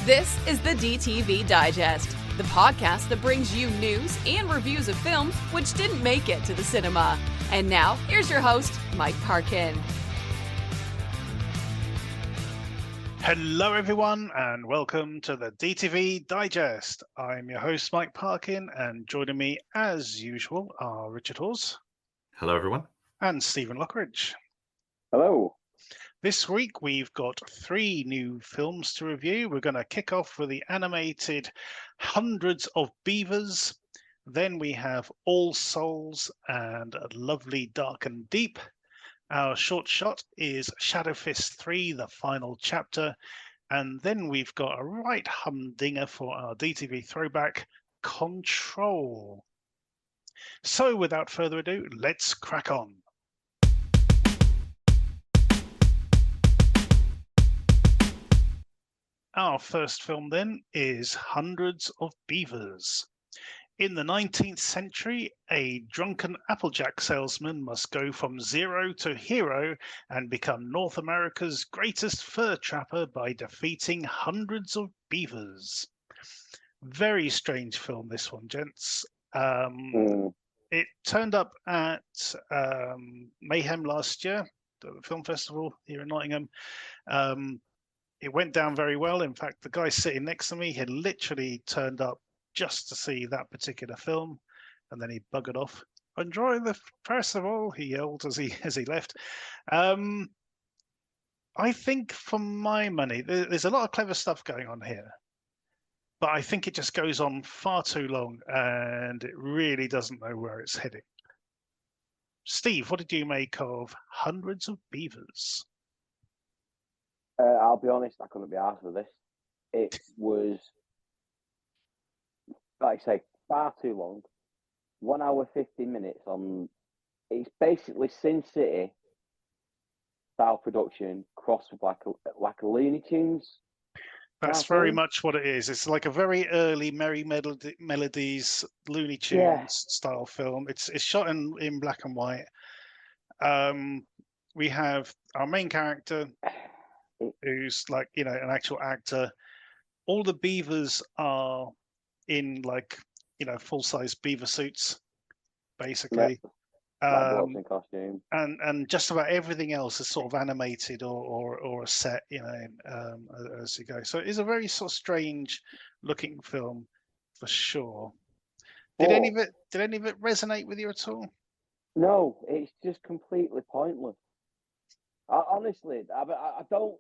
This is the DTV Digest, the podcast that brings you news and reviews of films which didn't make it to the cinema. And now, here's your host, Mike Parkin. Hello, everyone, and welcome to the DTV Digest. I'm your host, Mike Parkin, and joining me, as usual, are Richard Hawes. Hello, everyone. And Stephen Lockridge. Hello. This week, we've got 3 new films to review. We're going to kick off with the animated Hundreds of Beavers. Then we have All Souls and Lovely Dark and Deep. Our short shot is SHADOWFIST 3, the final chapter. And then we've got a right humdinger for our DTV Throwback, Control. So without further ado, let's crack on. Our first film then is Hundreds of Beavers. In the 19th century, a drunken Applejack salesman must go from zero to hero and become North America's greatest fur trapper by defeating hundreds of beavers. Very strange film, this one, gents. It turned up at Mayhem last year, the film festival here in Nottingham. It went down very well. In fact, the guy sitting next to me had literally turned up just to see that particular film, and then he buggered off. Enjoy the festival, he yelled as he left. I think, for my money, there's a lot of clever stuff going on here, but I think it just goes on far too long, and it really doesn't know where it's heading. Steve, what did you make of Hundreds of Beavers? I'll be honest, I couldn't be arsed with this. It was, like I say, far too long. 1 hour, 50 minutes on. It's basically Sin City style production crossed with like a Looney Tunes. That's very much what it is. It's like a very early Merry Melodies, Looney Tunes style film. It's shot in black and white. We have our main character, who's like, an actual actor. All the beavers are in full-size beaver suits, basically. In costume. And just about everything else is sort of animated or a set, as you go. So it is a very sort of strange looking film for sure. Did any of it resonate with you at all? No, it's just completely pointless. Honestly, I don't.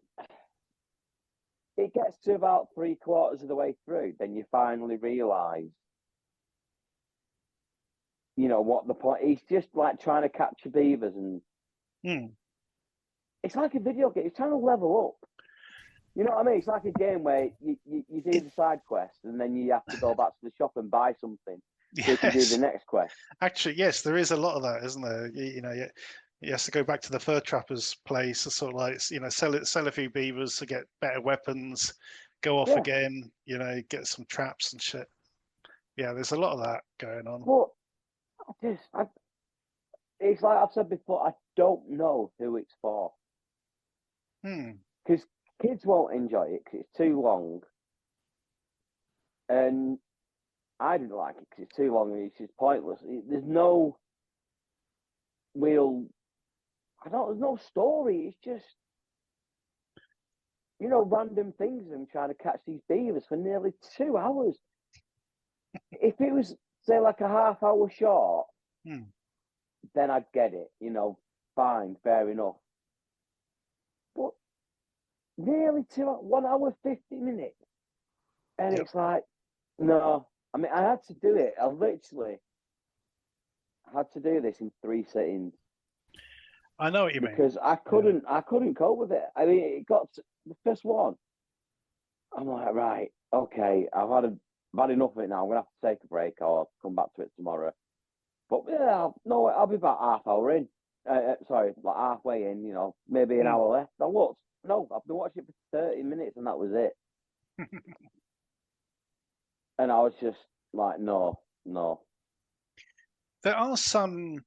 It gets to about 3/4 of the way through, then you finally realise, what the point. He's just like trying to capture beavers, and it's like a video game. He's trying to level up. You know what I mean? It's like a game where you do the side quest, and then you have to go back to the shop and buy something so you can do the next quest. Actually, yes, there is a lot of that, isn't there? He has to go back to the fur trapper's place to sort of like, sell a few beavers to get better weapons, go off again, get some traps and shit. Yeah, there's a lot of that going on. But it's like I've said before, I don't know who it's for. Because kids won't enjoy it because it's too long. And I didn't like it because it's too long and it's just pointless. There's no real... there's no story. It's just, random things of them trying to catch these beavers for nearly 2 hours. If it was, say, like a half-hour short, then I'd get it. Fine, fair enough. But nearly 1 hour, 50 minutes. And it's like, no. I mean, I had to do it. I literally had to do this in 3 sittings. I know what you mean. Because I couldn't cope with it. I mean, it got to the first one. I'm like, right, okay, I've had enough of it now. I'm gonna have to take a break or come back to it tomorrow. But I'll be about half hour in. Sorry, like halfway in. Maybe an hour left. I looked. No, I've been watching it for 30 minutes and that was it. And I was just like, no. There are some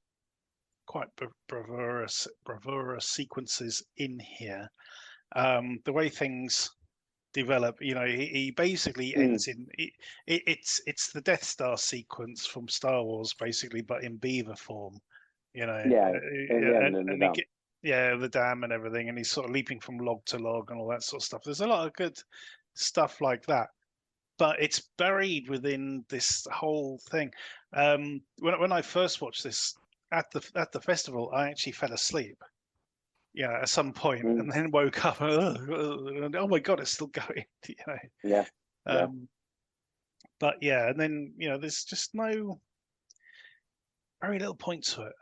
quite bravura sequences in here. The way things develop. You know, he basically ends in it's the Death Star sequence from Star Wars, basically, but in beaver form. You know, the dam and everything, and he's sort of leaping from log to log and all that sort of stuff. There's a lot of good stuff like that, but it's buried within this whole thing. When I first watched this at the festival, I actually fell asleep. Yeah, at some point, and then woke up. And, oh my god, it's still going. You know. Yeah. But yeah, and then there's just very little point to it.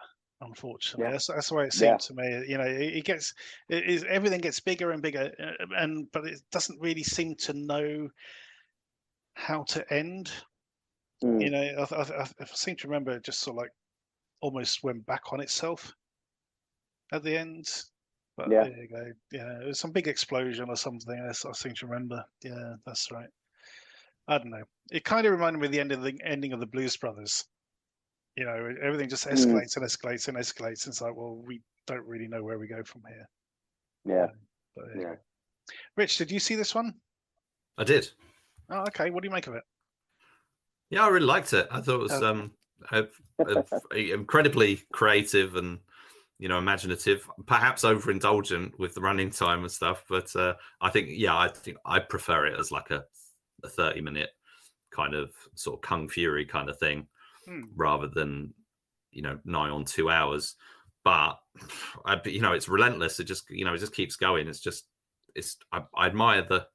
Unfortunately, that's the way it seemed to me. You know, everything gets bigger and bigger, but it doesn't really seem to know how to end. You know, I seem to remember it just sort of like almost went back on itself at the end. But there you go. Yeah, it was some big explosion or something. I seem to remember. Yeah, that's right. I don't know. It kind of reminded me of the ending of the Blues Brothers. You know, everything just escalates and escalates and escalates. And it's like, well, we don't really know where we go from here. Yeah. Rich, did you see this one? I did. Oh, okay. What do you make of it? Yeah, I really liked it. I thought it was incredibly creative and imaginative, perhaps overindulgent with the running time and stuff. But I think I prefer it as like a 30-minute kind of sort of Kung Fury kind of thing, rather than nigh on 2 hours. But it's relentless. It just keeps going. I admire the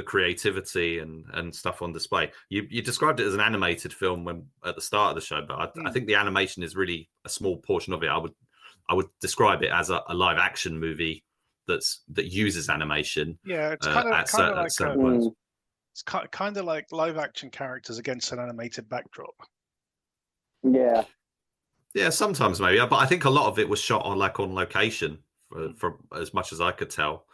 creativity and stuff on display. You described it as an animated film when at the start of the show, but I think the animation is really a small portion of it. I would describe it as a live action movie that uses animation. Yeah, it's kind of like certain points. It's kind of like live action characters against an animated backdrop. Yeah, sometimes maybe, but I think a lot of it was shot on location, from as much as I could tell.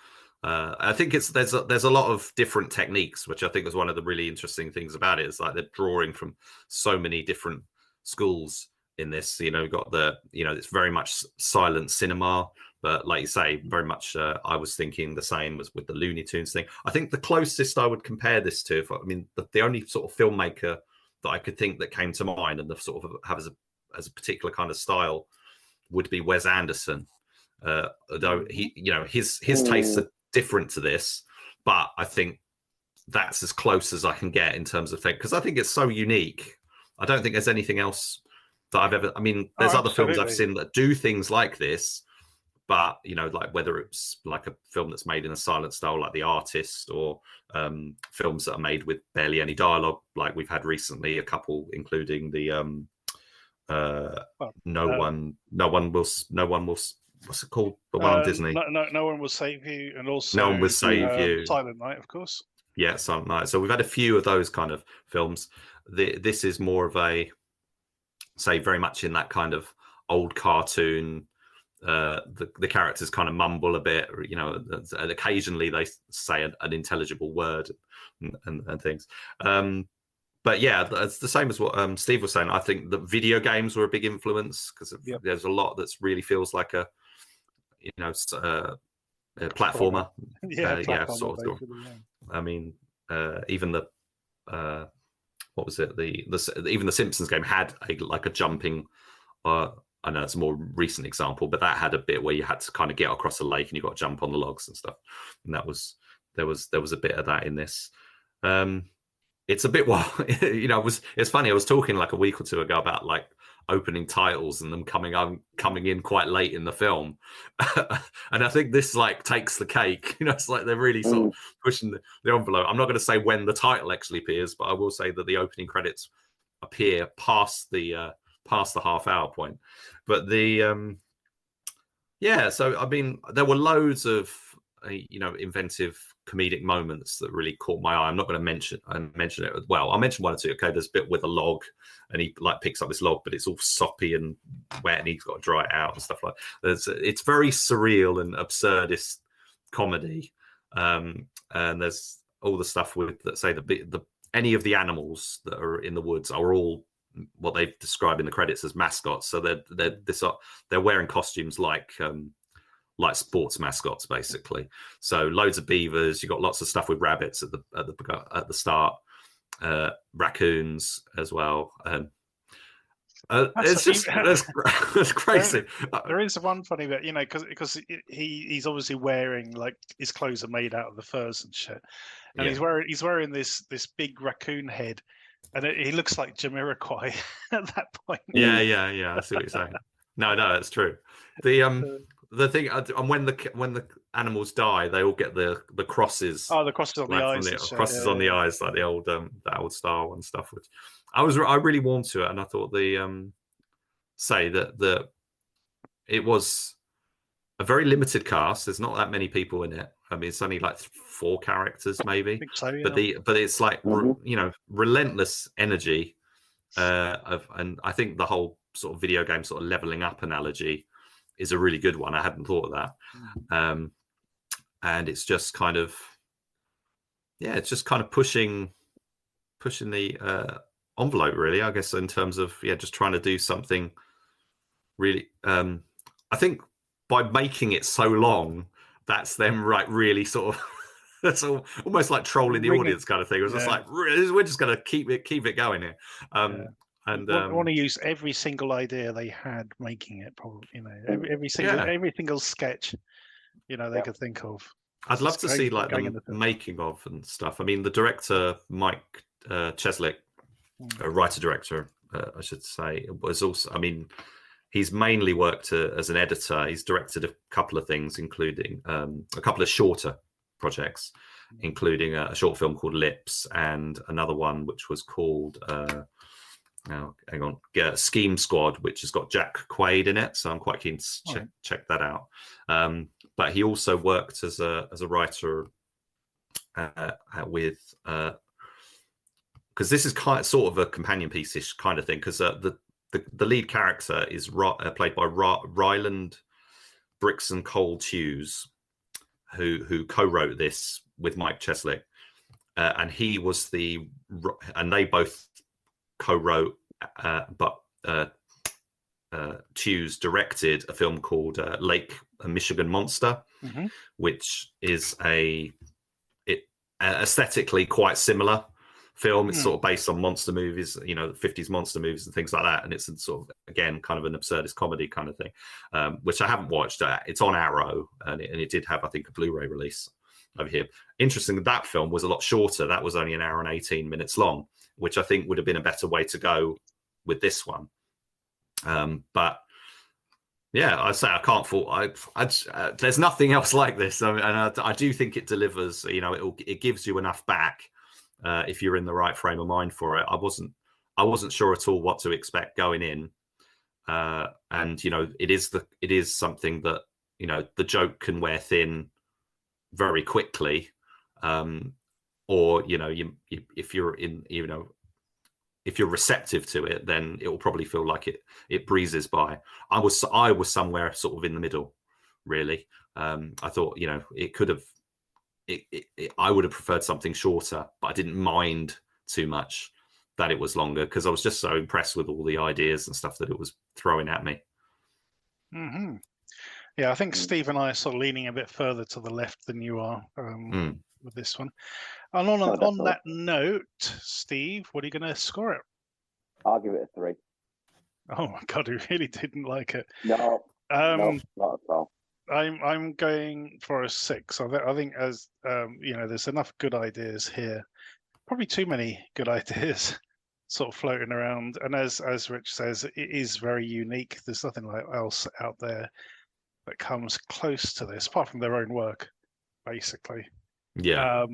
I think there's a lot of different techniques, which I think was one of the really interesting things about it. It's like they're drawing from so many different schools in this. Got it's very much silent cinema, but like you say, very much I was thinking the same as with the Looney Tunes thing. I think the closest I would compare this to, the only sort of filmmaker that I could think that came to mind and the sort of have as a particular kind of style would be Wes Anderson. Although his tastes are different to this, but I think that's as close as I can get in terms of thing, because I think it's so unique. I don't think there's anything else that I've ever. There's other films I've seen that do things like this, but like whether it's like a film that's made in a silent style, like The Artist, or films that are made with barely any dialogue, like we've had recently, a couple, including the No one will. What's it called? The one on Disney. No One Will Save You, and also No One Will Save You. Silent Night, of course. Yeah, Silent Night. So we've had a few of those kind of films. This is more of a, say, very much in that kind of old cartoon. The characters kind of mumble a bit, and occasionally they say an intelligible word and things. But yeah, it's the same as what Steve was saying. I think that video games were a big influence, because there's a lot that's really feels like a platformer. Sort of. Even the what was it? Even the Simpsons game had a jumping. I know it's a more recent example, but that had a bit where you had to kind of get across a lake and you got to jump on the logs and stuff. And there was a bit of that in this. It's a bit it's funny. I was talking like a week or two ago about like opening titles and them coming in quite late in the film, and I think this like takes the cake. It's like they're really sort of pushing the envelope. I'm not going to say when the title actually appears, but I will say that the opening credits appear past the half-hour point. But so there were loads of inventive comedic moments that really caught my eye. I'm not going to mention it. Well, I'll mention one or two. Okay, there's a bit with a log, and he like picks up this log, but it's all soppy and wet, and he's got to dry it out and stuff like that. It's very surreal and absurdist comedy, and there's all the stuff with that say any of the animals that are in the woods are all what they've described in the credits as mascots. So they're wearing costumes like like sports mascots, basically. So loads of beavers. You got lots of stuff with rabbits at the start, raccoons as well. It's just that's crazy. There is one funny bit, because he's obviously wearing like his clothes are made out of the furs and shit, and he's wearing this big raccoon head, and he looks like Jamiroquai at that point. Yeah. I see what you're saying. No, it's true. The thing, and when the animals die, they all get the crosses. Oh, the crosses on the eyes. Crosses on the eyes, like the old that old style and stuff. Which I really warmed to it, and I thought say that it was a very limited cast. There's not that many people in it. I mean, it's only like 4 characters, maybe. I think so, yeah. But it's like relentless energy, and I think the whole sort of video game sort of leveling up analogy is a really good one. I hadn't thought of that. And it's just kind of pushing the envelope, really, I guess, in terms of just trying to do something really. I think by making it so long, that's them really sort of that's almost like trolling the audience kind of thing. It was just like, we're just going to keep it going here. And I want to use every single idea they had making it, probably, every single sketch, they could think of. I'd love to see like the making of and stuff. I mean, the director Mike Cheslick, a writer-director, I should say, was also. I mean, he's mainly worked as an editor. He's directed a couple of things, including a couple of shorter projects, including a short film called Lips and another one which was called. Scheme Squad, which has got Jack Quaid in it, so I'm quite keen to check that out. But he also worked as a writer with because this is sort of a companion piece-ish kind of thing, because the lead character is played by Ryland Brixton Cole Hughes, who co-wrote this with Mike Cheslick, and he was and they both co-wrote, but Hughes directed a film called Lake Michigan Monster, which is aesthetically quite similar film. It's sort of based on monster movies, the 50s monster movies and things like that, and it's sort of, again, kind of an absurdist comedy kind of thing, which I haven't watched. It's on Arrow, and it did have, I think, a Blu-ray release over here. Interesting, that film was a lot shorter. That was only an hour and 18 minutes long, which I think would have been a better way to go with this one. But yeah, I say I can't fault. There's nothing else like this, and I do think it delivers. It gives you enough back if you're in the right frame of mind for it. I wasn't sure at all what to expect going in, and it is something that the joke can wear thin very quickly, or if you're if you're receptive to it, then it will probably feel like it breezes by. I was somewhere sort of in the middle, really. I thought it could have. I would have preferred something shorter, but I didn't mind too much that it was longer, because I was just so impressed with all the ideas and stuff that it was throwing at me. Mm-hmm. Yeah, I think Steve and I are sort of leaning a bit further to the left than you are with this one. And on that note, Steve, what are you going to score it? I'll give it a 3. Oh my God, he really didn't like it. No, not at all. I'm going for a 6. I think as there's enough good ideas here. Probably too many good ideas sort of floating around. And as Rich says, it is very unique. There's nothing else out there that comes close to this, apart from their own work, basically. Yeah.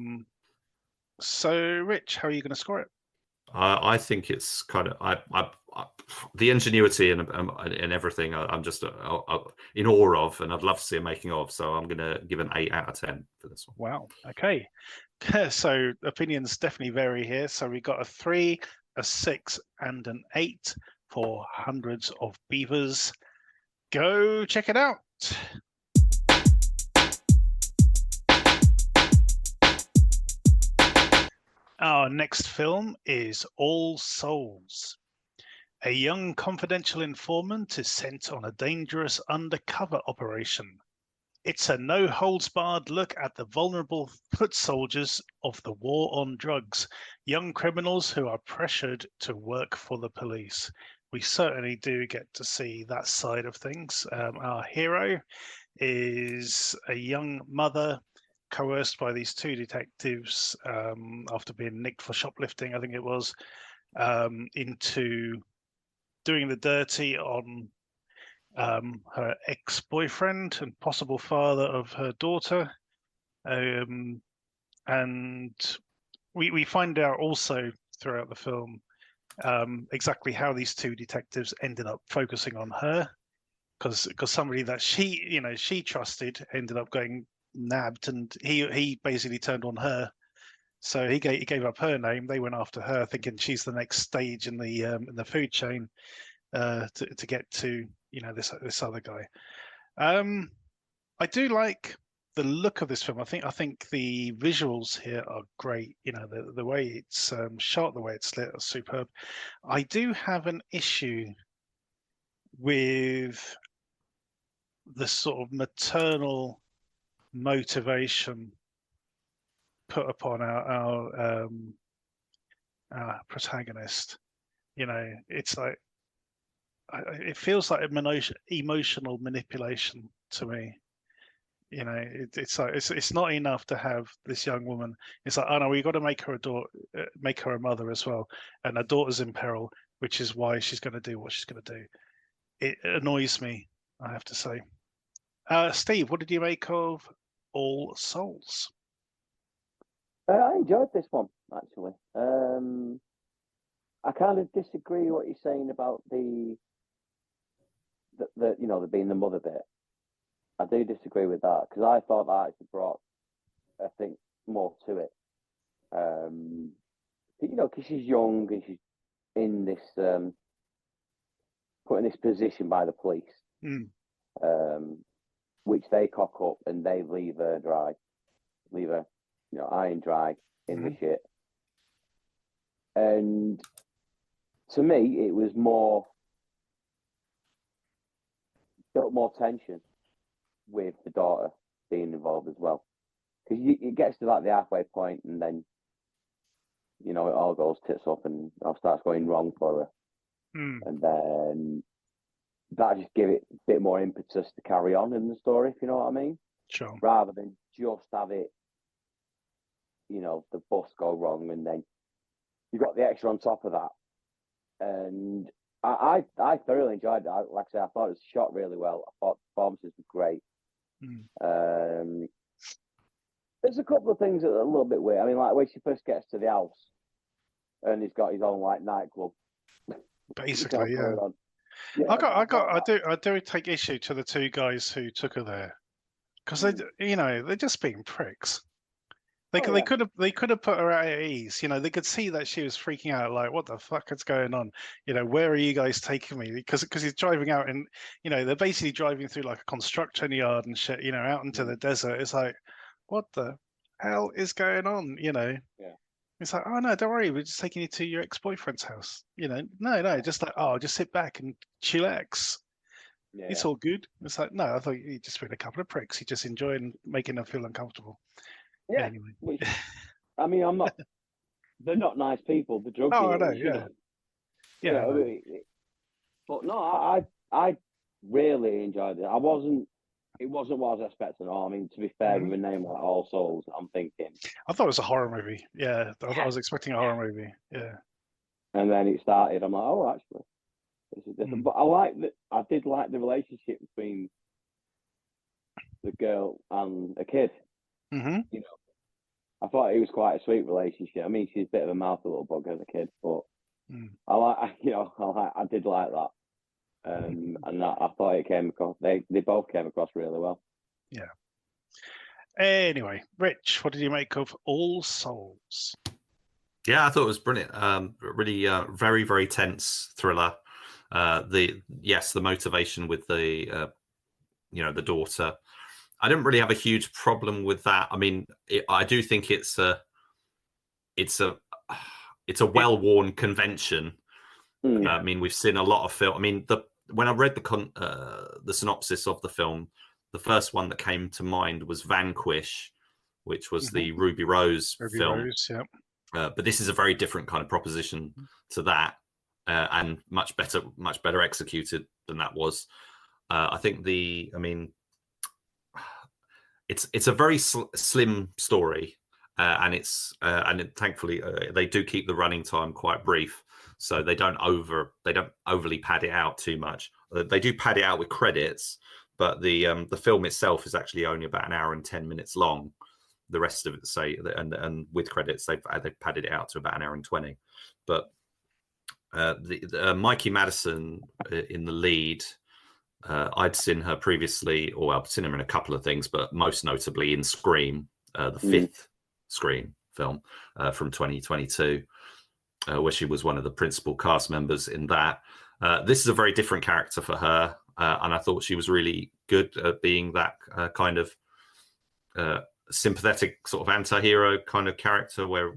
So, Rich, how are you going to score it? I think it's kind of the ingenuity and everything. I'm just in awe of, and I'd love to see a making of. So I'm going to give an 8 out of 10 for this one. Wow. Okay. So opinions definitely vary here. So we got a 3, a 6, and an 8 for Hundreds of Beavers. Go check it out. Our next film is All Souls. A young confidential informant is sent on a dangerous undercover operation. It's a no-holds-barred look at the vulnerable foot soldiers of the war on drugs, young criminals who are pressured to work for the police. We certainly do get to see that side of things. Our hero is a young mother coerced by these two detectives after being nicked for shoplifting, I think it was, into doing the dirty on her ex-boyfriend and possible father of her daughter. And we find out also throughout the film exactly how these two detectives ended up focusing on her, because somebody that she trusted ended up getting nabbed, and he basically turned on her. So he gave up her name. They went after her, thinking she's the next stage in the food chain to get to this other guy. I do like the look of this film. I think the visuals here are great. The way it's shot, the way it's lit, are superb. I do have an issue with the sort of maternal motivation put upon our protagonist. It's like it feels like emotional manipulation to me. It's like it's not enough to have this young woman. It's like, oh no, we got to make her a mother as well, and her daughter's in peril, which is why she's going to do what she's going to do. It annoys me, I have to say. Steve, what did you make of All Souls? I enjoyed this one actually. I kind of disagree with what you're saying about the being the mother bit. I do disagree with that, because I thought that actually brought, I think, more to it. Because she's young and she's in this put in this position by the police, which they cock up and they leave her high and dry in the shit. And to me, it was built more tension with the daughter being involved as well, because it gets to like the halfway point, and then it all goes tits up and all starts going wrong for her, and then that just give it a bit more impetus to carry on in the story, if you know what I mean. Sure. Rather than just have it, the bus go wrong and then you got the extra on top of that. And I thoroughly enjoyed it. Like I said, I thought it was shot really well. I thought the performances were great. There's a couple of things that are a little bit weird. I mean, like when she first gets to the house and he's got his own like nightclub. Basically, yeah. I do take issue to the two guys who took her there, because they're just being pricks. They could have put her at ease. They could see that she was freaking out, like, what the fuck is going on? Where are you guys taking me? Because he's driving out, and they're basically driving through like a construction yard and shit. Out into the desert. It's like, what the hell is going on? Yeah. It's like, oh no, don't worry, we're just taking you to your ex-boyfriend's house. No, just like, oh, just sit back and chillax. Yeah. It's all good. It's like, no, I thought you just been a couple of pricks. You just enjoying making them feel uncomfortable. Yeah. Anyway. I mean, I'm not. They're not nice people. The drug dealers. I know. Yeah. But no, I really enjoyed it. It wasn't what I was expecting. I mean, to be fair, with a name like All Souls, I'm thinking. I thought it was a horror movie. Yeah, I was expecting a horror movie. Yeah. And then it started. I'm like, oh, actually, this is different. But I did like the relationship between the girl and a kid. I thought it was quite a sweet relationship. I mean, she's a bit of a mouthy little bug as a kid, but I did like that. And I thought it came across. They both came across really well. Yeah. Anyway, Rich, what did you make of All Souls? Yeah, I thought it was brilliant. Really, very, very tense thriller. The motivation with the daughter. I didn't really have a huge problem with that. I mean, I do think it's a well-worn convention. I mean, we've seen a lot of film. I mean, when I read the synopsis of the film, the first one that came to mind was Vanquish, which was the Mm-hmm. Ruby Rose Ruby film. Rose, yeah. But this is a very different kind of proposition to that, and much better executed than that was. I think it's a very slim story, and thankfully they do keep the running time quite brief, so they don't overly pad it out too much. They do pad it out with credits, but the film itself is actually only about an hour and 10 minutes long. The rest of it, say, and with credits, they've padded it out to about an hour and 20. But Mikey Madison in the lead, I'd seen her previously, or I've seen her in a couple of things, but most notably in Scream, the fifth Scream film from 2022, where she was one of the principal cast members in that. This is a very different character for her, and I thought she was really good at being that kind of sympathetic sort of anti-hero kind of character, where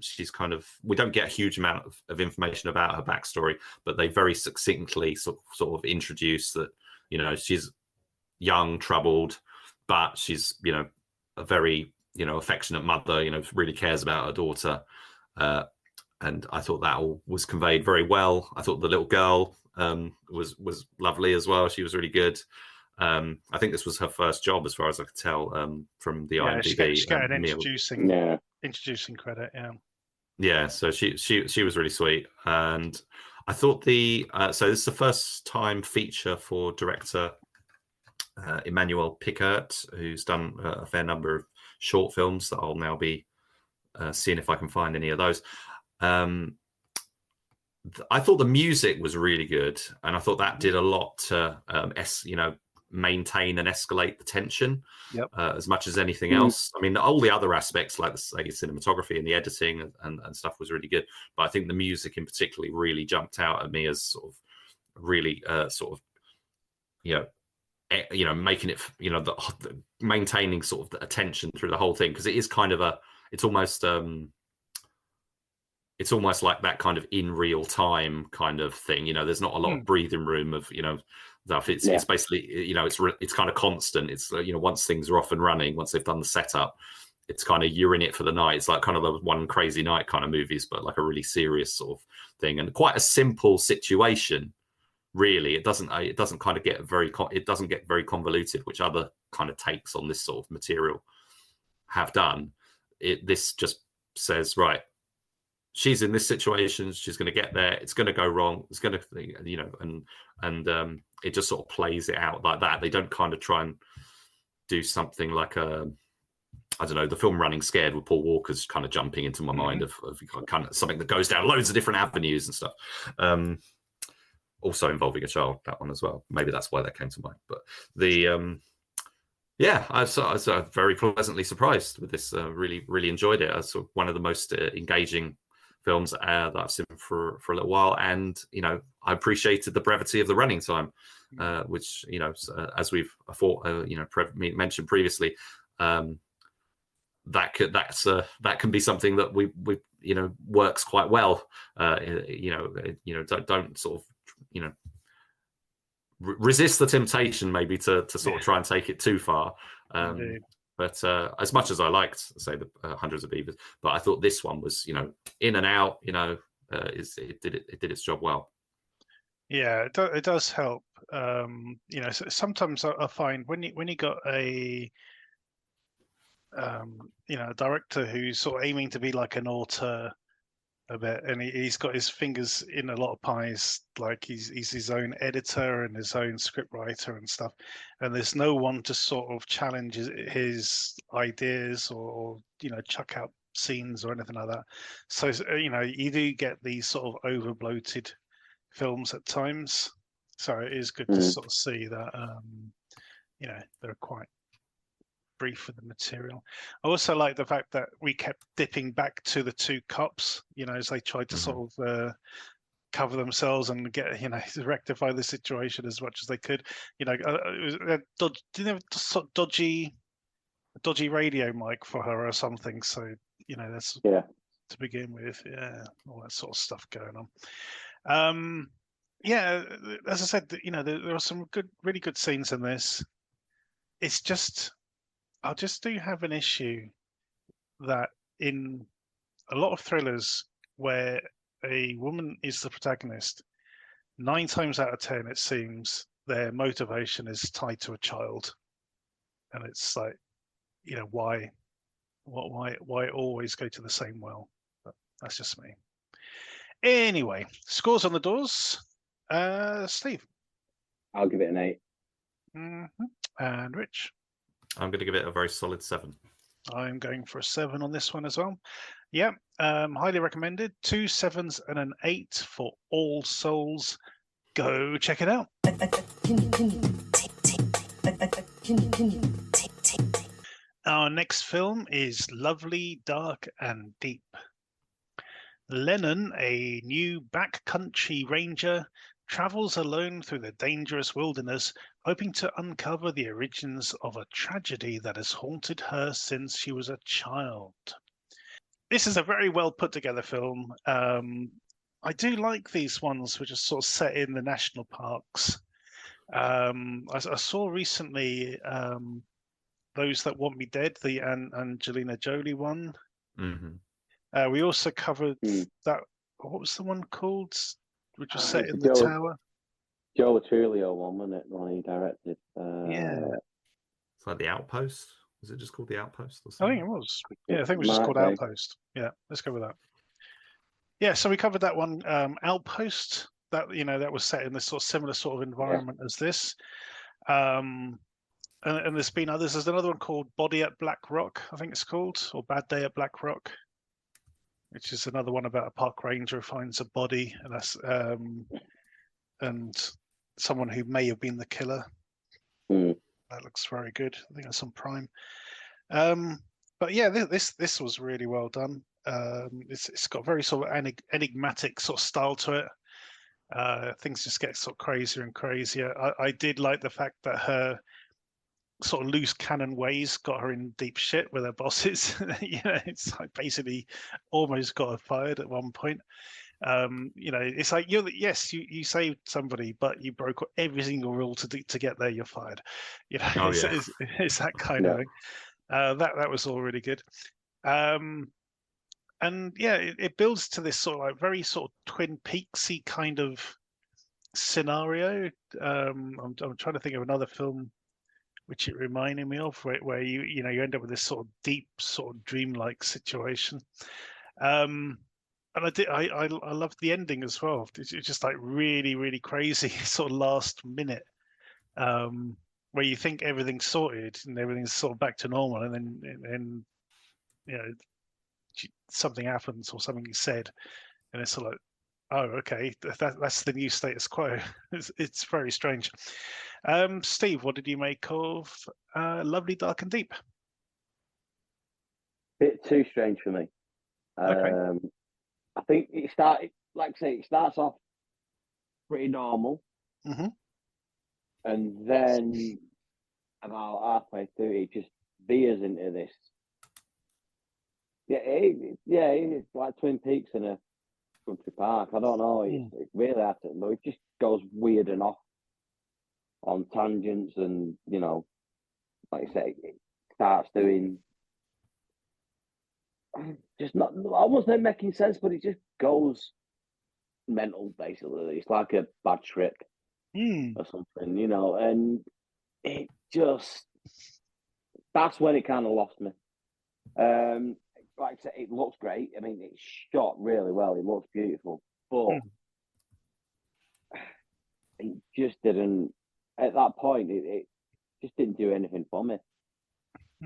she's kind of, we don't get a huge amount of information about her backstory, but they very succinctly sort of introduce that she's young, troubled, but she's a very affectionate mother, really cares about her daughter, and I thought that all was conveyed very well. I thought the little girl was lovely as well. She was really good. I think this was her first job, as far as I could tell, from the IMDb. She got an introducing credit. Yeah, so she was really sweet, and I thought so this is the first time feature for director Emmanuel Piqued, who's done a fair number of short films that I'll now be seeing if I can find any of those. I thought the music was really good, and I thought that did a lot to maintain and escalate the tension as much as anything else. I mean, all the other aspects, like the cinematography and the editing and stuff, was really good, but I think the music in particular really jumped out at me as sort of really making it, maintaining sort of the attention through the whole thing, because it is kind of it's almost like that kind of in real time kind of thing. There's not a lot of breathing room of stuff. It's basically it's kind of constant. It's once things are off and running, once they've done the setup, it's kind of, you're in it for the night. It's like kind of the One Crazy Night kind of movies, but like a really serious sort of thing, and quite a simple situation. Really, it doesn't kind of get very convoluted, which other kind of takes on this sort of material have done. This just says, right, she's in this situation, she's going to get there, it's going to go wrong, it's going to, and it just sort of plays it out like that. They don't kind of try and do something like I don't know, the film Running Scared with Paul Walker's kind of jumping into my mind of kind of something that goes down loads of different avenues and stuff. Also involving a child, that one as well. Maybe that's why that came to mind. But I was very pleasantly surprised with this. Really, really enjoyed it. It's one of the most engaging films that I've seen for a little while, and I appreciated the brevity of the running time, which as we've mentioned previously, that can be something that we works quite well. Don't sort of resist the temptation maybe to sort of try and take it too far. But as much as I liked, say, the Hundreds of Beavers, but I thought this one was, in and out. It did its job well. Yeah, it does help. Sometimes I find when you got a director who's sort of aiming to be like an auteur a bit, and he's got his fingers in a lot of pies, like he's his own editor and his own script writer and stuff, and there's no one to sort of challenge his ideas or chuck out scenes or anything like that. So you do get these sort of over bloated films at times, so it is good to sort of see that they're quite brief with the material. I also like the fact that we kept dipping back to the two cops, as they tried to sort of cover themselves and get, rectify the situation as much as they could. Didn't have a dodgy radio mic for her or something. So that's to begin with, all that sort of stuff going on. As I said, there are some really good scenes in this. it's just, I just do have an issue that in a lot of thrillers where a woman is the protagonist, 9 times out of 10, it seems their motivation is tied to a child, and it's like, why always go to the same well? But that's just me. Anyway, scores on the doors. Steve. I'll give it an 8. And Rich. I'm going to give it a very solid 7. I'm going for a 7 on this one as well. Yeah, highly recommended. 2 7s and an 8 for All Souls. Go check it out. Our next film is Lovely, Dark and Deep. Lennon, a new backcountry ranger, travels alone through the dangerous wilderness, hoping to uncover the origins of a tragedy that has haunted her since she was a child. This is a very well put together film. I do like these ones which are sort of set in the national parks. I saw recently Those That Want Me Dead, the Angelina Jolie one. Mm-hmm. We also covered that. What was the one called? Which was set in the tower. Joe Trulio one, wasn't it? One he directed. Yeah. It's like The Outpost. Was it just called The Outpost? Or I something? think it was. Yeah, I think it was just called Outpost. Yeah, let's go with that. Yeah, so we covered that one, Outpost. That that was set in this sort of similar sort of environment as this. And there's been others. There's another one called Body at Black Rock, I think it's called, or Bad Day at Black Rock, which is another one about a park ranger who finds a body, and that's and someone who may have been the killer. That looks very good. I think that's on Prime. But yeah, this was really well done. It's got very sort of enigmatic sort of style to it. Things just get sort of crazier and crazier. I did like the fact that her sort of loose cannon ways got her in deep shit with her bosses. It's like basically almost got her fired at one point. It's like you saved somebody, but you broke every single rule to get there. You're fired. It's that kind of thing. That was all really good. And yeah, it builds to this sort of like very sort of Twin Peaksy kind of scenario. I'm trying to think of another film which it reminded me of, where you end up with this sort of deep, sort of dreamlike situation. And I loved the ending as well. It's just like really, really crazy, sort of last minute, where you think everything's sorted and everything's sort of back to normal, and then something happens or something is said, and it's sort of like, oh, okay, that's the new status quo. It's very strange. Steve, what did you make of Lovely, Dark and Deep? Bit too strange for me. Okay. I think it starts off pretty normal, and then about halfway through, it just veers into this. It's like Twin Peaks in a country park. I don't know. It's really hard to know. It just goes weird and off on tangents, and like I say, it starts doing just not almost not making sense, but it just goes mental. Basically, it's like a bad trip or something, and it just that's when it kind of lost me. Like I said, it looks great. I mean, it's shot really well. It looks beautiful, but it just didn't. At that point, it just didn't do anything for me.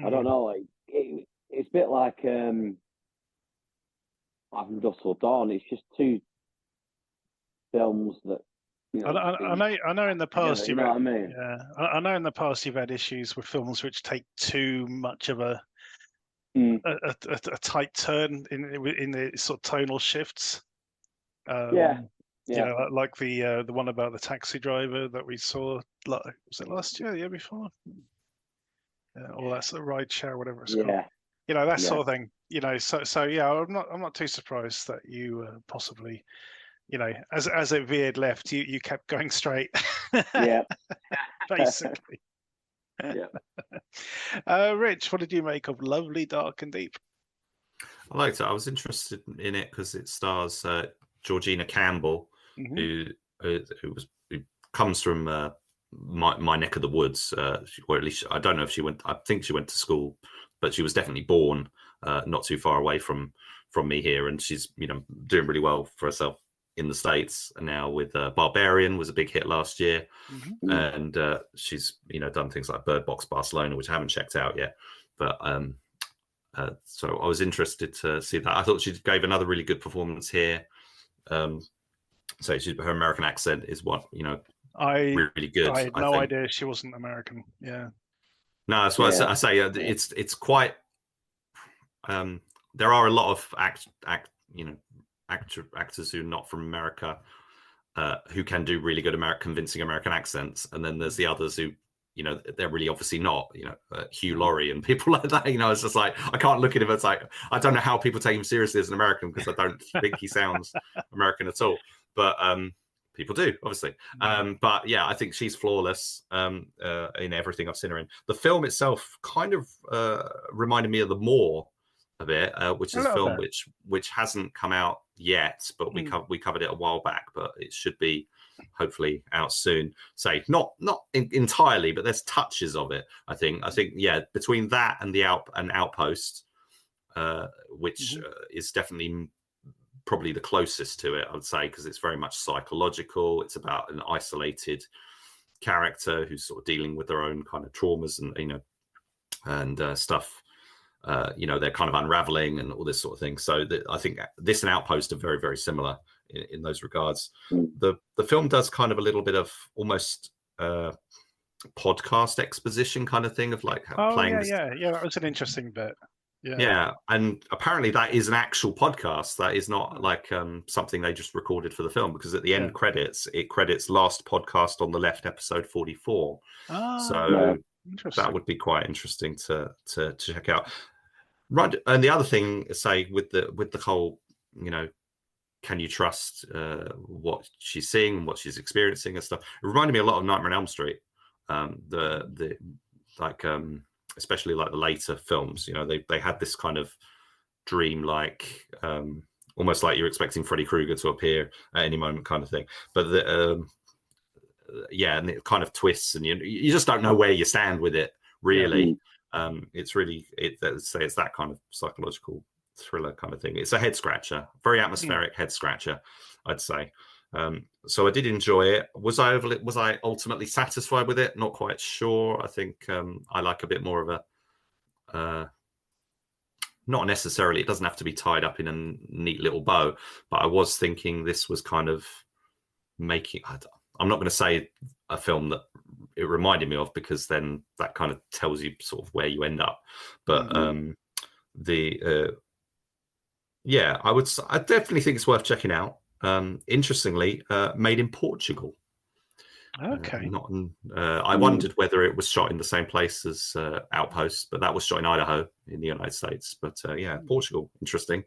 I don't know. Like it's a bit like From Dusk Till Dawn. It's just two films that. I know in the past you know what I mean? Yeah, I know in the past you've had issues with films which take too much of a tight turn in the sort of tonal shifts. Like the one about the taxi driver that we saw. Was it last year? The year before? Or that's the ride share, whatever it's called. That sort of thing. So yeah, I'm not too surprised that you possibly, as it veered left, you kept going straight. Yeah, basically. Rich, what did you make of Lovely, Dark and Deep? I liked it. I was interested in it because it stars Georgina Campbell, who comes from my neck of the woods, or at least I don't know if she went. I think she went to school, but she was definitely born not too far away from me here, and she's doing really well for herself in the States. And now with Barbarian was a big hit last year, and she's done things like Bird Box Barcelona, which I haven't checked out yet, but so I was interested to see that. I thought she gave another really good performance here. So her American accent is really good. I had no idea she wasn't American. Yeah. No, that's what I say. It's quite. There are a lot of actors who are not from America who can do really good convincing American accents, and then there's the others who they're really obviously not. Hugh Laurie and people like that. It's just like I can't look at him. It's like I don't know how people take him seriously as an American because I don't think he sounds American at all. But people do, obviously. But yeah, I think she's flawless in everything I've seen her in. The film itself kind of reminded me of The Moor a bit, which is a film which hasn't come out yet, but we covered it a while back, but it should be hopefully out soon. Say not entirely, but there's touches of it. I think between that and the Outpost, which is definitely probably the closest to it, I would say, because it's very much psychological. It's about an isolated character who's sort of dealing with their own kind of traumas and stuff. They're kind of unraveling and all this sort of thing. So I think this and Outpost are very, very similar in those regards. The film does kind of a little bit of almost podcast exposition kind of thing of like playing. That was an interesting bit. Yeah, and apparently that is an actual podcast. That is not like something they just recorded for the film, because at the end credits, it credits last podcast on the left, episode 44. So that would be quite interesting to check out. Right, and the other thing, say with the whole, can you trust what she's seeing, what she's experiencing and stuff? It reminded me a lot of Nightmare on Elm Street. Especially like the later films, they had this kind of dream-like, almost like you're expecting Freddy Krueger to appear at any moment kind of thing. But and it kind of twists, and you just don't know where you stand with it, really. It's really, it's that kind of psychological thriller kind of thing. It's a head scratcher, very atmospheric head scratcher, I'd say. So I did enjoy it. Was I ultimately satisfied with it? Not quite sure. I think I like a bit more of a not necessarily, it doesn't have to be tied up in a neat little bow, but I was thinking this was kind of making, I'm not going to say a film that it reminded me of, because then that kind of tells you sort of where you end up. But I definitely think it's worth checking out. Interestingly, made in Portugal. Okay. I wondered whether it was shot in the same place as Outpost, but that was shot in Idaho in the United States. But Portugal, interesting.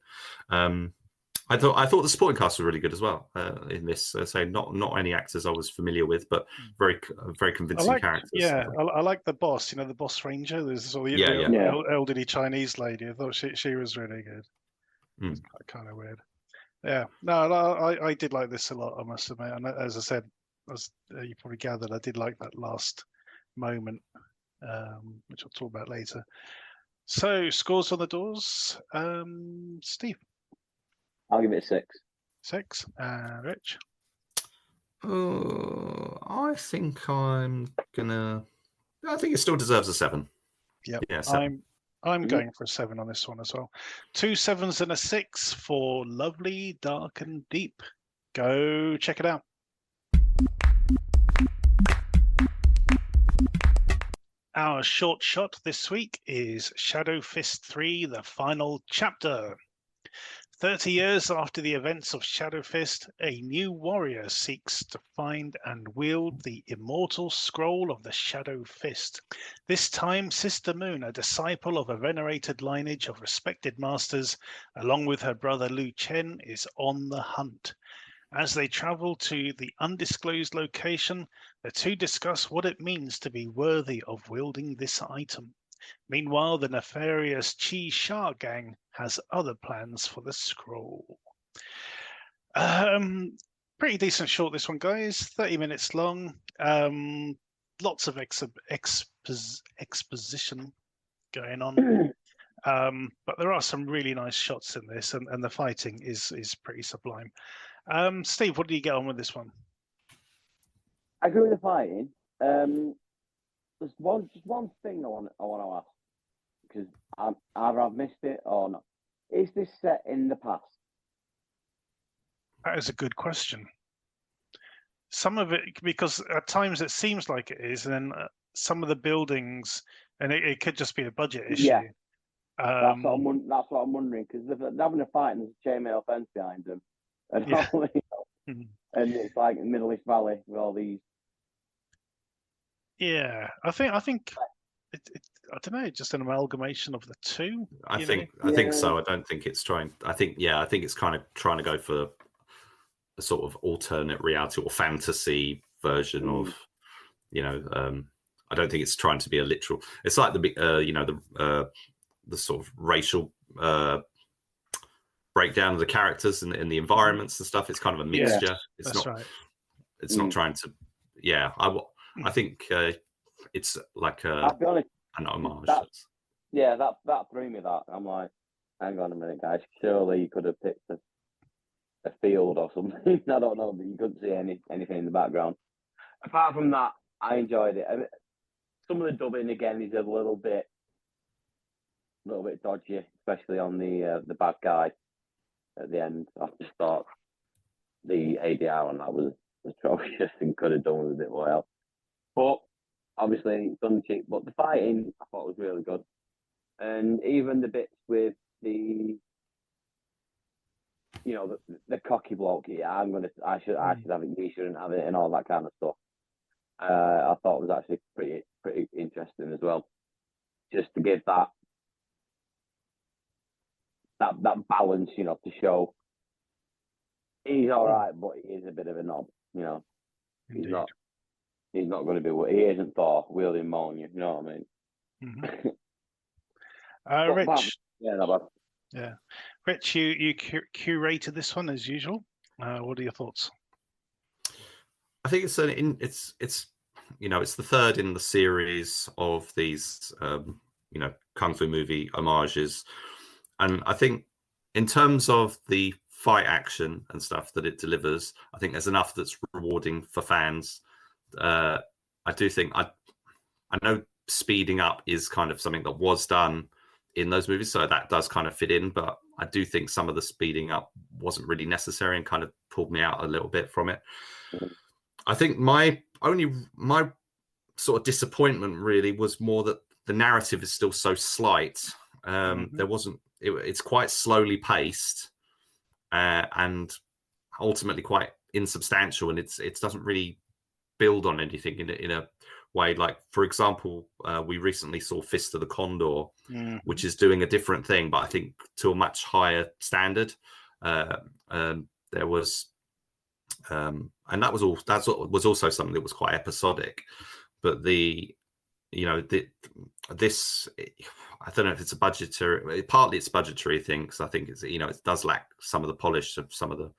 I thought the supporting cast was really good as well in this. So not any actors I was familiar with, but very convincing characters. Yeah, I like the boss. The boss ranger. There's the elderly Chinese lady. I thought she was really good. It's kind of weird. Yeah, no, I did like this a lot, I must admit. And as I said, as you probably gathered, I did like that last moment, which I'll talk about later. So, scores on the doors. Steve? I'll give it a 6. 6. Rich? I think it still deserves a 7. Yep. Yeah, 7. I'm going for a 7 on this one as well. 2 7s and a 6 for Lovely, Dark and Deep. Go check it out. Our short shot this week is SHADOWFIST 3, the final chapter. 30 years after the events of SHADOWFIST, a new warrior seeks to find and wield the immortal scroll of the Shadow Fist. This time, Sister Moon, a disciple of a venerated lineage of respected masters, along with her brother Lu Chen, is on the hunt. As they travel to the undisclosed location, The two discuss what it means to be worthy of wielding this item. Meanwhile, the nefarious Chi Sha gang has other plans for the scroll. Pretty decent short, this one, guys. 30 minutes long. Lots of exposition going on. But there are some really nice shots in this, and the fighting is pretty sublime. Steve, what do you get on with this one? I agree with the fighting. There's just one thing I want to ask, because either I've missed it or not. Is this set in the past? That is a good question. Some of it, because at times it seems like it is, and then some of the buildings, and it could just be a budget issue. Yeah. That's what I'm wondering, because they're having a fight and there's a chainmail fence behind them, and Yeah. and it's like in Middle East Valley with all these. Yeah, I think I don't know, just an amalgamation of the two. I think so. I don't think it's trying. I think it's kind of trying to go for a sort of alternate reality or fantasy version of, I don't think it's trying to be a literal. It's like the sort of racial breakdown of the characters and the environments and stuff. It's kind of a mixture. Yeah, it's not. Right. It's not trying to. Yeah, I think it's like I'll be honest, an homage. That threw me. That I'm like, hang on a minute, guys. Surely you could have picked a field or something. I don't know, but you couldn't see anything in the background. Apart from that, I enjoyed it. I mean, some of the dubbing again is a little bit dodgy, especially on the bad guy at the end. I just thought the ADR on that was atrocious and could have done with a bit more help. But obviously it's done cheap. But the fighting I thought was really good, and even the bits with the the cocky bloke. Yeah, I should have it. You shouldn't have it, and all that kind of stuff. I thought was actually pretty interesting as well, just to give that balance, to show he's all right, but he is a bit of a knob. He's not going to be. He isn't Thor wielding Mjolnir. You know what I mean? Rich. Yeah, not bad. Yeah, Rich, you curated this one as usual. What are your thoughts? I think it's the third in the series of these kung fu movie homages, and I think in terms of the fight action and stuff that it delivers, I think there's enough that's rewarding for fans. I do think I know speeding up is kind of something that was done in those movies, so that does kind of fit in, but I do think some of the speeding up wasn't really necessary and kind of pulled me out a little bit from it. I think my sort of disappointment really was more that the narrative is still so slight. It's quite slowly paced and ultimately quite insubstantial, and it doesn't really build on anything in a way. Like, for example, we recently saw Fist of the Condor, which is doing a different thing, but I think to a much higher standard. There was, and that was also something that was quite episodic. But this, I don't know if it's a budgetary. Partly it's budgetary thing, because I think it does lack some of the polish of some of the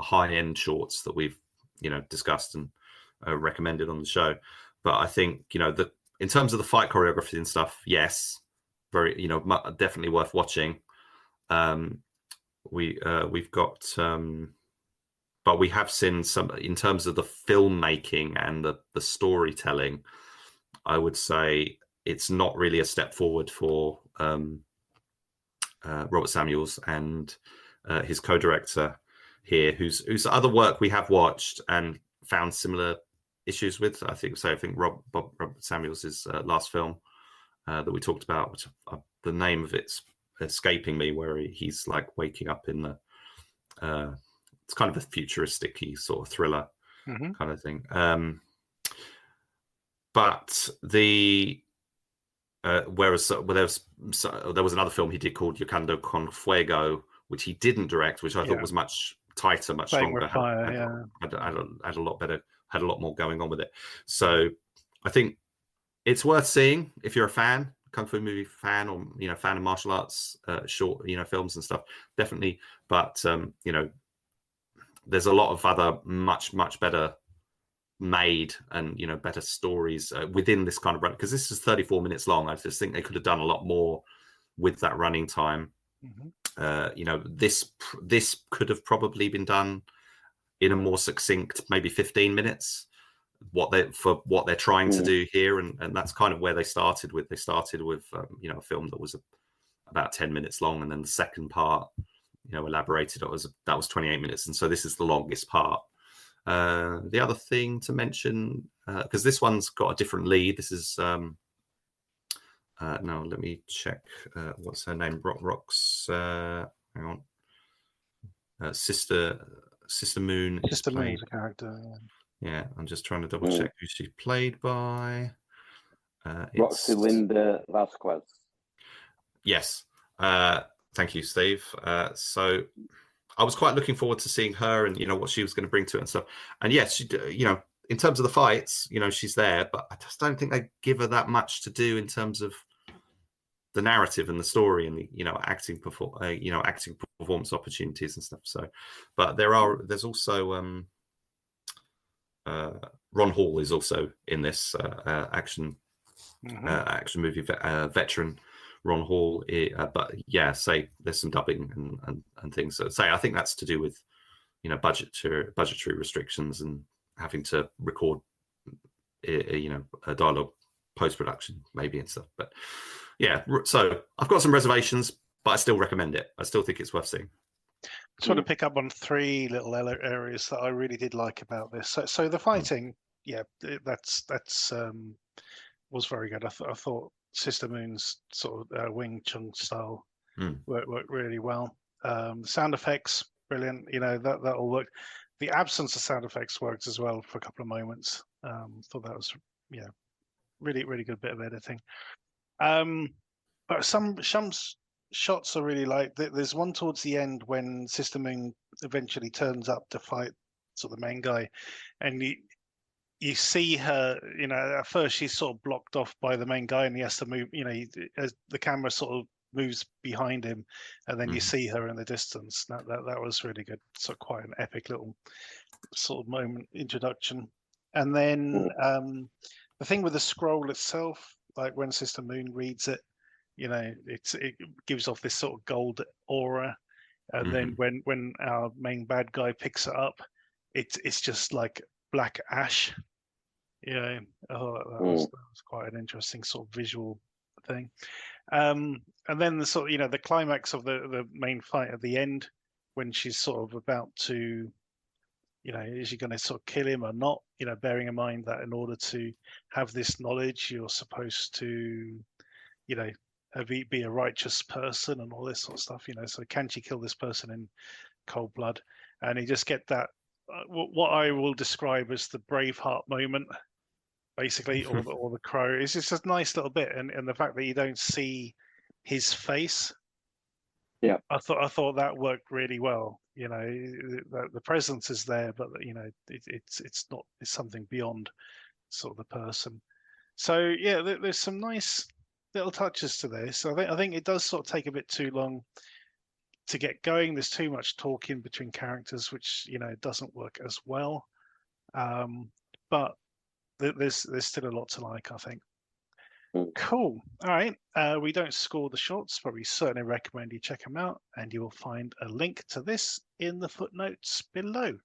high end shorts that we've discussed and recommended on the show. But I think in terms of the fight choreography and stuff, yes, very definitely worth watching. We've got, but we have seen some in terms of the filmmaking and the storytelling. I would say it's not really a step forward for Robert Samuels and his co-director here, whose other work we have watched and found similar issues with. I think Robert Samuels' last film that we talked about, which the name of it's escaping me, where he's like waking up in the it's kind of a futuristic sort of thriller kind of thing. But whereas there was another film he did called Yocando con Fuego, which he didn't direct, which I thought was much tighter, much stronger, had a lot better, had a lot more going on with it. So I think it's worth seeing if you're a fan, kung fu movie fan, or fan of martial arts short films and stuff. Definitely, but there's a lot of other much better made and better stories within this kind of run, because this is 34 minutes long. I just think they could have done a lot more with that running time. This could have probably been done in a more succinct, maybe 15 minutes, what they're trying to do here, and that's kind of where they started with. They started with a film that was about 10 minutes long, and then the second part elaborated that was 28 minutes, and so this is the longest part. The other thing to mention, because this one's got a different lead, this is no, let me check what's her name. Rock's hang on, Sister Moon. Sister Moon's a character. Yeah, I'm just trying to double check who she's played by. Roxy Linda Vasquez. Yes. Thank you, Steve. So I was quite looking forward to seeing her and what she was going to bring to it and stuff. And yes, she, in terms of the fights, she's there, but I just don't think they give her that much to do in terms of the narrative and the story and the acting performance opportunities and stuff. So, but there's also Ron Hall is also in this action movie veteran. Ron Hall, but yeah, say there's some dubbing and things. So I think that's to do with budgetary restrictions and having to record a dialogue post-production maybe and stuff. But yeah, so I've got some reservations, but I still recommend it. I still think it's worth seeing. I just want to pick up on three little areas that I really did like about this. So the fighting, that's was very good. I thought Sister Moon's sort of Wing Chun style worked really well. Sound effects, brilliant. That all worked. The absence of sound effects worked as well for a couple of moments. Thought that was really good bit of editing. But some shots are really like. There's one towards the end when Sister Moon eventually turns up to fight sort of the main guy, and you see her, at first she's sort of blocked off by the main guy and he has to move, as the camera sort of moves behind him, and then you see her in the distance. That was really good. So quite an epic little sort of moment introduction. And then the thing with the scroll itself, like when Sister Moon reads it, it gives off this sort of gold aura. And then when our main bad guy picks it up, it's just like black ash. That was quite an interesting sort of visual thing. And then the sort of, the climax of the main fight at the end, when she's sort of about to, is she going to sort of kill him or not? Bearing in mind that in order to have this knowledge, you're supposed to, be a righteous person and all this sort of stuff. So can she kill this person in cold blood? And you just get that what I will describe as the Braveheart moment, basically, or the Crow. It's just a nice little bit, and the fact that you don't see his face. Yeah, I thought that worked really well. The presence is there, but it's not. It's something beyond sort of the person. So yeah, there's some nice little touches to this. I think it does sort of take a bit too long to get going. There's too much talking between characters, which doesn't work as well. But there's still a lot to like, I think. Cool. All right. We don't score the shorts, but we certainly recommend you check them out, and you will find a link to this in the footnotes below.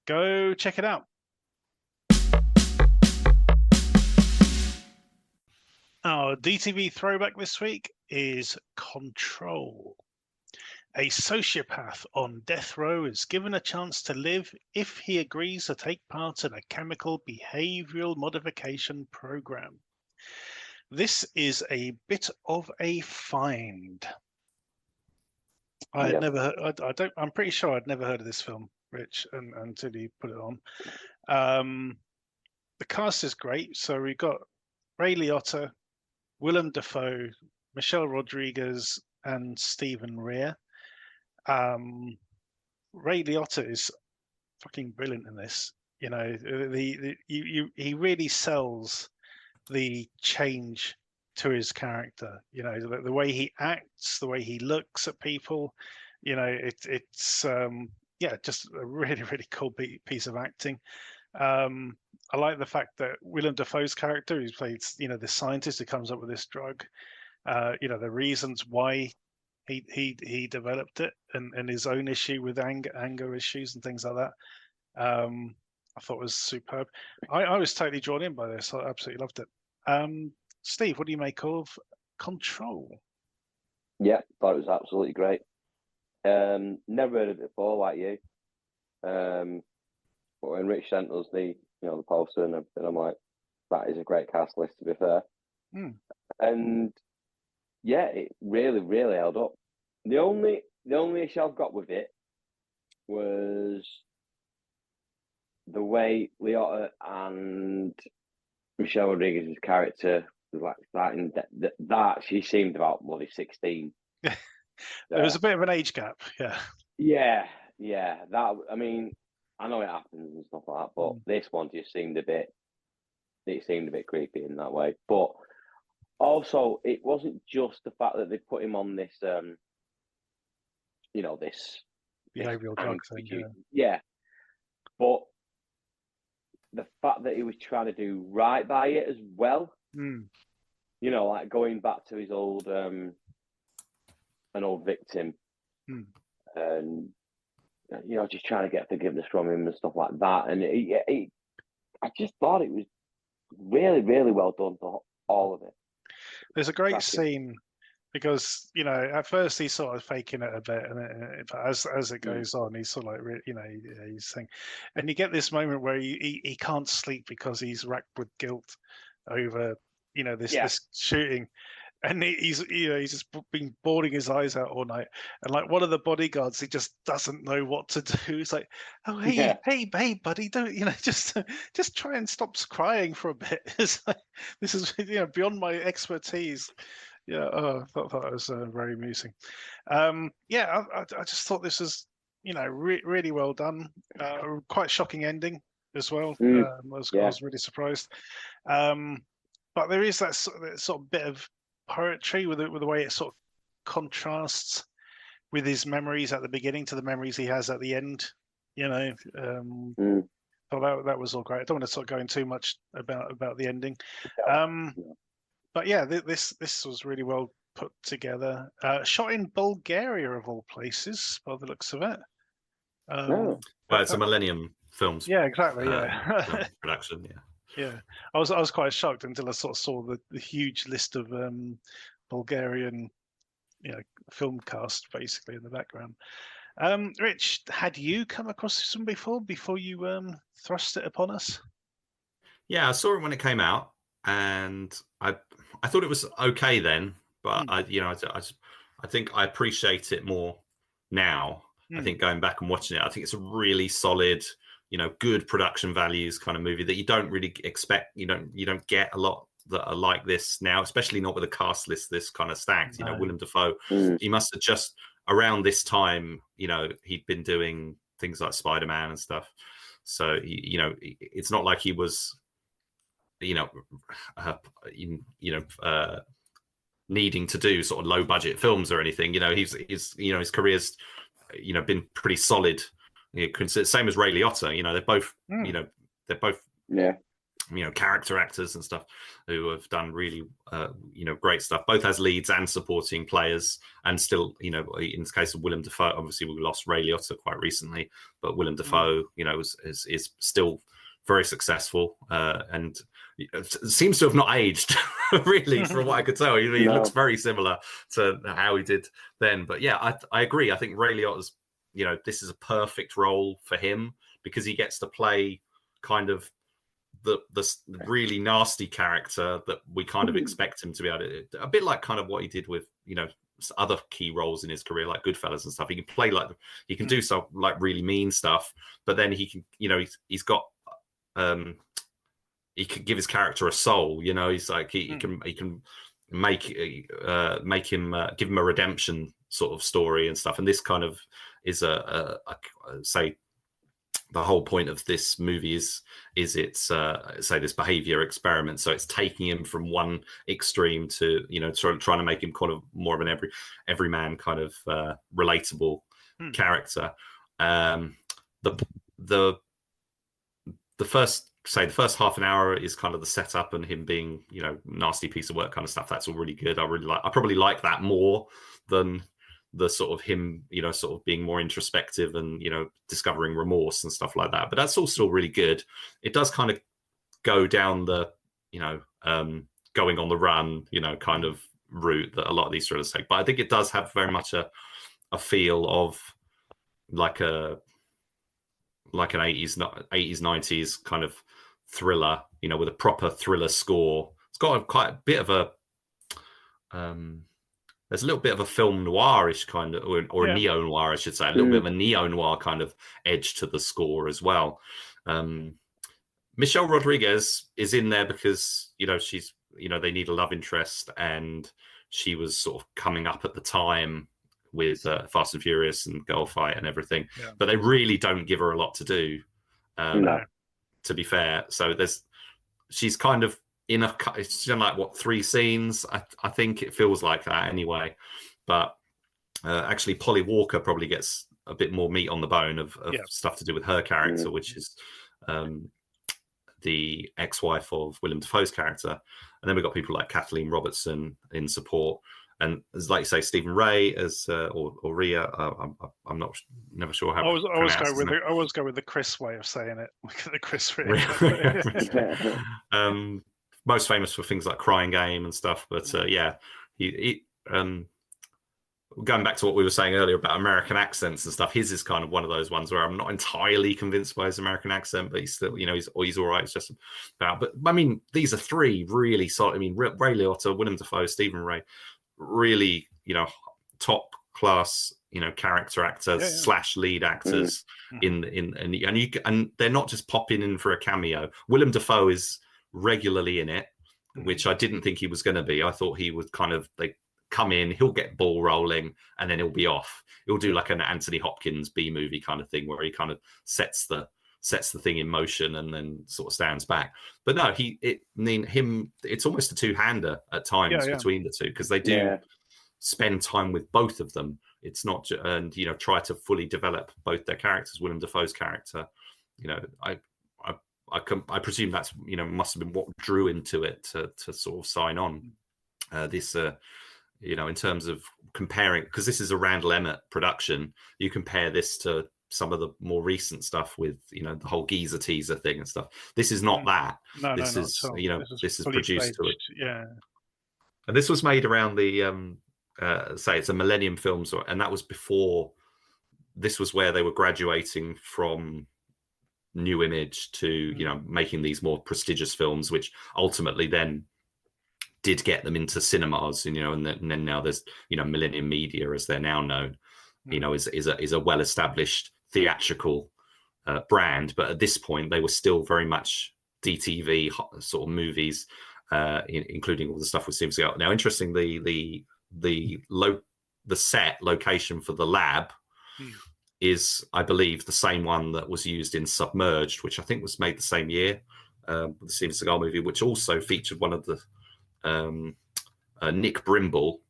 Go check it out. Our DTV throwback this week is Control. A sociopath on death row is given a chance to live if he agrees to take part in a chemical behavioral modification program. This is a bit of a find. I had never heard, I'm pretty sure I'd never heard of this film, Rich, until you put it on. The cast is great. So we've got Ray Liotta, Willem Dafoe, Michelle Rodrigues, and Stephen Rea. Ray Liotta is fucking brilliant in this. You know, he really sells the change to his character. You know, the way he acts, the way he looks at people. You know, it's yeah, just a really really cool piece of acting. I like the fact that Willem Dafoe's character, who's played, you know, the scientist who comes up with this drug, you know, the reasons why he developed it, and his own issue with anger issues and things like that. I thought was superb. I was totally drawn in by this. I absolutely loved it. Steve, what do you make of Control? Yeah, thought it was absolutely great. Never heard of it before, like you. But when Rich sent us the poster and everything, I'm like, that is a great cast list, to be fair. And yeah, it really, really held up. The only issue I've got with it was the way Liotta and Michelle Rodrigues' character was like starting that she seemed about bloody 16. There was a bit of an age gap, yeah. Yeah. That, I mean, I know it happens and stuff like that, but this one just seemed a bit creepy in that way. But also, it wasn't just the fact that they put him on this, this behavioral drug thing. Yeah. But the fact that he was trying to do right by it as well, you know, like going back to his old, an old victim, and you know, just trying to get forgiveness from him and stuff like that. And I just thought it was really, really well done for all of it. There's a great scene because, you know, at first he's sort of faking it a bit, and as it goes on, he's sort of like, you know, he's saying, and you get this moment where he can't sleep because he's racked with guilt over, you know, this shooting. And he's just been bawling his eyes out all night. And like one of the bodyguards, he just doesn't know what to do. He's like, "Oh, hey, buddy, don't, you know, just try and stop crying for a bit." It's like, this is, you know, beyond my expertise. Yeah, I thought that was very amusing. Yeah, I just thought this was, you know, really well done. Quite shocking ending as well. I was really surprised. But there is that sort of bit of poetry with the way it sort of contrasts with his memories at the beginning to the memories he has at the end. You know, so that was all great. I don't want to sort of go in too much about the ending. But yeah, this was really well put together. Shot in Bulgaria of all places, by the looks of it. Well, it's a Millennium Films. Yeah, exactly. Production. Yeah. Yeah, I was quite shocked until I sort of saw the huge list of Bulgarian, you know, film cast basically in the background. Rich, had you come across this one before you thrust it upon us? Yeah, I saw it when it came out, and I thought it was okay then, but I think I appreciate it more now. I think going back and watching it, I think it's a really solid, you know, good production values kind of movie that you don't really expect. You don't get a lot that are like this now, especially not with a cast list this kind of stacked. You know, Willem Dafoe, he must have just around this time, you know, he'd been doing things like Spider-Man and stuff. So, you know, it's not like he was, needing to do sort of low budget films or anything. You know, his career's, you know, been pretty solid. You know, same as Ray Liotta. You know, they're both, character actors and stuff who have done really, great stuff, both as leads and supporting players. And still, you know, in the case of Willem Dafoe, obviously we lost Ray Liotta quite recently, but Willem Dafoe, you know, is still very successsul and seems to have not aged really, from what I could tell. He looks very similar to how he did then. But yeah, I agree. I think Ray Liotta's, you know, this is a perfect role for him because he gets to play kind of the really nasty character that we kind of expect him to be able to, a bit like kind of what he did with, you know, other key roles in his career, like Goodfellas and stuff. He can play like, he can do stuff like really mean stuff, but then he can, you know, he's got, he can give his character a soul, you know. He's like, he can make him, give him a redemption sort of story and stuff. And this kind of is say the whole point of this movie is it's say this behavior experiment. So it's taking him from one extreme to, you know, trying to make him kind of more of an everyman kind of relatable character. The first half an hour is kind of the setup and him being, you know, nasty piece of work kind of stuff. That's all really good. I probably like that more than the sort of him, you know, sort of being more introspective and, you know, discovering remorse and stuff like that. But that's all still really good. It does kind of go down the, you know, going on the run, you know, kind of route that a lot of these thrillers take. But I think it does have very much a feel of like an 80s 90s kind of thriller, you know, with a proper thriller score. It's got quite a bit of a there's a little bit of a film noirish kind of, or a neo noir, I should say, a little bit of a neo noir kind of edge to the score as well. Michelle Rodrigues is in there because, you know, she's, you know, they need a love interest, and she was sort of coming up at the time with Fast and Furious and Girl Fight and everything, but they really don't give her a lot to do, to be fair. So she's kind of she's done like what 3 scenes, I think it feels like that anyway. But actually Polly Walker probably gets a bit more meat on the bone of stuff to do with her character, which is the ex-wife of Willem Dafoe's character. And then we've got people like Kathleen Robertson in support, and as like you say, Stephen Ray as or Rhea. I'm never sure how. I always go with the Chris way of saying it. The Chris Ray. Most famous for things like Crying Game and stuff, but he going back to what we were saying earlier about American accents and stuff, his is kind of one of those ones where I'm not entirely convinced by his American accent, but he's still, you know, he's all right. It's just about, but I mean, these are 3 really solid. I mean, Ray Liotta, Willem Dafoe, Stephen Ray, really, you know, top class, you know, character actors / lead actors and they're not just popping in for a cameo. Willem Dafoe is regularly in it, which I didn't think he was going to be. I thought he would kind of, they come in, he'll get ball rolling, and then he'll be off. He'll do like an Anthony Hopkins B movie kind of thing where he kind of sets the thing in motion and then sort of stands back. But no, it's almost a two-hander at times between the two, because they do spend time with both of them. It's not, and you know, try to fully develop both their characters. Willem Dafoe's character, you know, I presume that's, you know, must have been what drew into it to sort of sign on this. You know, in terms of comparing, because this is a Randall Emmett production, you compare this to some of the more recent stuff with, you know, the whole geezer teaser thing and stuff. This is not that. This is, you know, this is produced to it. Yeah. And this was made around the say it's a Millennium Films, and that was before. This was where they were graduating from New Image to, you know, making these more prestigious films, which ultimately then did get them into cinemas, you know, and then now there's, you know, Millennium Media, as they're now known, you know, is a well-established theatrical brand. But at this point, they were still very much DTV sort of movies, including all the stuff with Steven Seagal. Now, interestingly, the set location for the lab is, I believe, the same one that was used in Submerged, which I think was made the same year, the Steven Seagal movie, which also featured one of the Nick Brimble,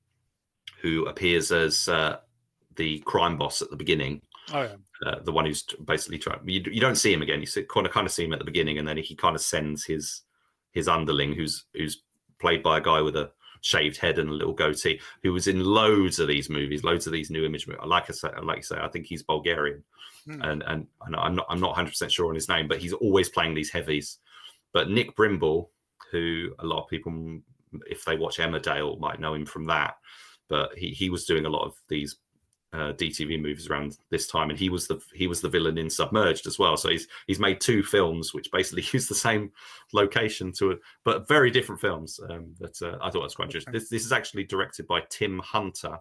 who appears as the crime boss at the beginning. Oh yeah. The one who's basically trying. You don't see him again. You kind of see him at the beginning, and then he kind of sends his underling, who's played by a guy with a shaved head and a little goatee, who was in loads of these movies, loads of these New Image movies. Like you say, I think he's Bulgarian, and I'm not 100% sure on his name, but he's always playing these heavies. But Nick Brimble, who a lot of people, if they watch Emmerdale, might know him from that, but he was doing a lot of these DTV movies around this time, and he was the villain in Submerged as well. So he's made 2 films which basically use the same location but very different films. That I thought was quite interesting. This is actually directed by Tim Hunter,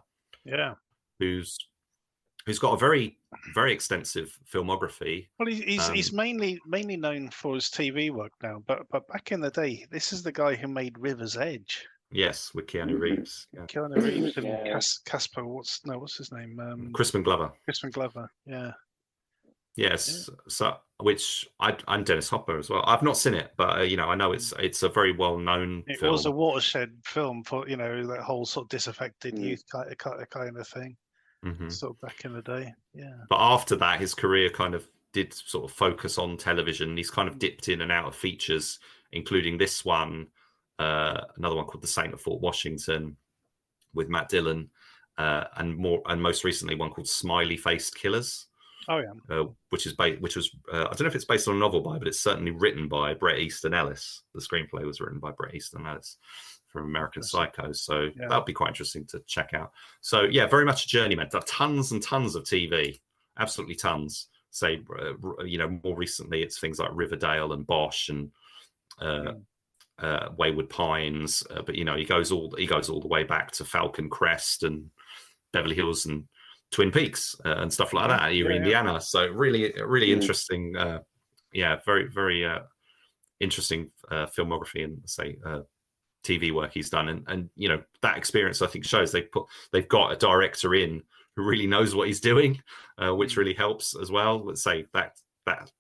who's got a very, very extensive filmography. Well, he's mainly known for his TV work now, but back in the day, this is the guy who made River's Edge. Yes, with Keanu Reeves. Yeah. Keanu Reeves and Casper. What's his name? Crispin Glover. Crispin Glover. Yeah. Yes, so I'm Dennis Hopper as well. I've not seen it, but I know it's a very well known It film. was a watershed film for that whole sort of disaffected youth kind of thing, sort of back in the day. Yeah. But after that, his career kind of did sort of focus on television. He's kind of dipped in and out of features, including this one, another one called The Saint of Fort Washington with Matt Dillon, and most recently one called Smiley Faced Killers. Oh yeah, which was I don't know if it's based on a novel but it's certainly written by Bret Easton Ellis. The screenplay was written by Bret Easton Ellis from American Psycho, so that would be quite interesting to check out. So yeah, very much a journeyman. There are tons and tons of TV, absolutely tons. Say more recently it's things like Riverdale and Bosch and Wayward Pines, but he goes all the way back to Falcon Crest and Beverly Hills and Twin Peaks and stuff like that, Indiana. So really interesting. Very, very interesting filmography and TV work he's done. And that experience I think shows they've got a director in who really knows what he's doing, which really helps as well. Let's say that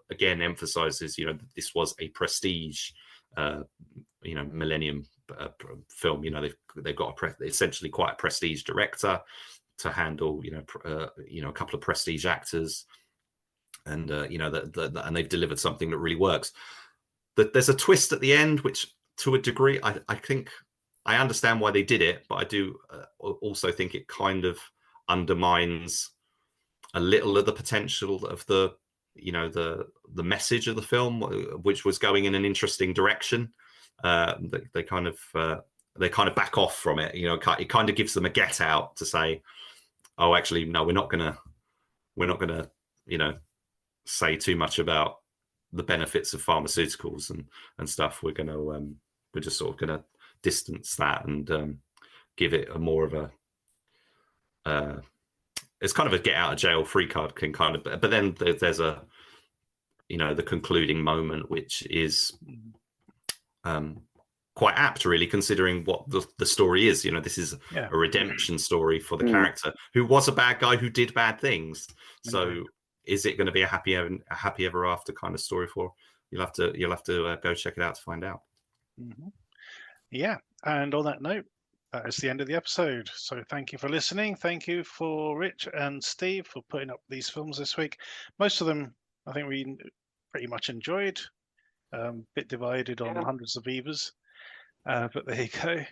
again emphasizes this was a prestige Millennium film. They've got essentially quite a prestige director to handle a couple of prestige actors, and and they've delivered something that really works. There's a twist at the end which to a degree I think I understand why they did it, but I do also think it kind of undermines a little of the potential of the message of the film, which was going in an interesting direction. They kind of back off from it. It kind of gives them a get out to say, oh, actually, no, we're not gonna say too much about the benefits of pharmaceuticals and stuff. We're just sort of gonna distance that and give it a more of a it's kind of a get out of jail free card but then there's a the concluding moment, which is quite apt, really, considering what the story is. This is a redemption story for the character who was a bad guy who did bad things. So is it going to be a happy ever after kind of story for? You'll have to go check it out to find out. Yeah, and on that note, that is the end of the episode. So thank you for listening. Thank you for Rich and Steve for putting up these films this week. Most of them I think we pretty much enjoyed. Bit divided on Hundreds of Beavers, but there you go.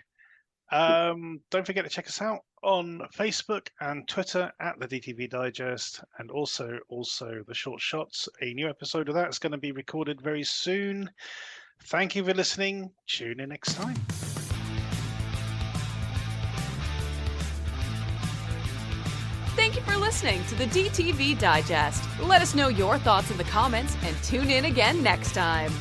Don't forget to check us out on Facebook and Twitter at the DTV Digest, and also the Short Shots. A new episode of that is going to be recorded very soon. Thank you for listening. Tune in next time. Thank you for listening to the DTV Digest. Let us know your thoughts in the comments and tune in again next time.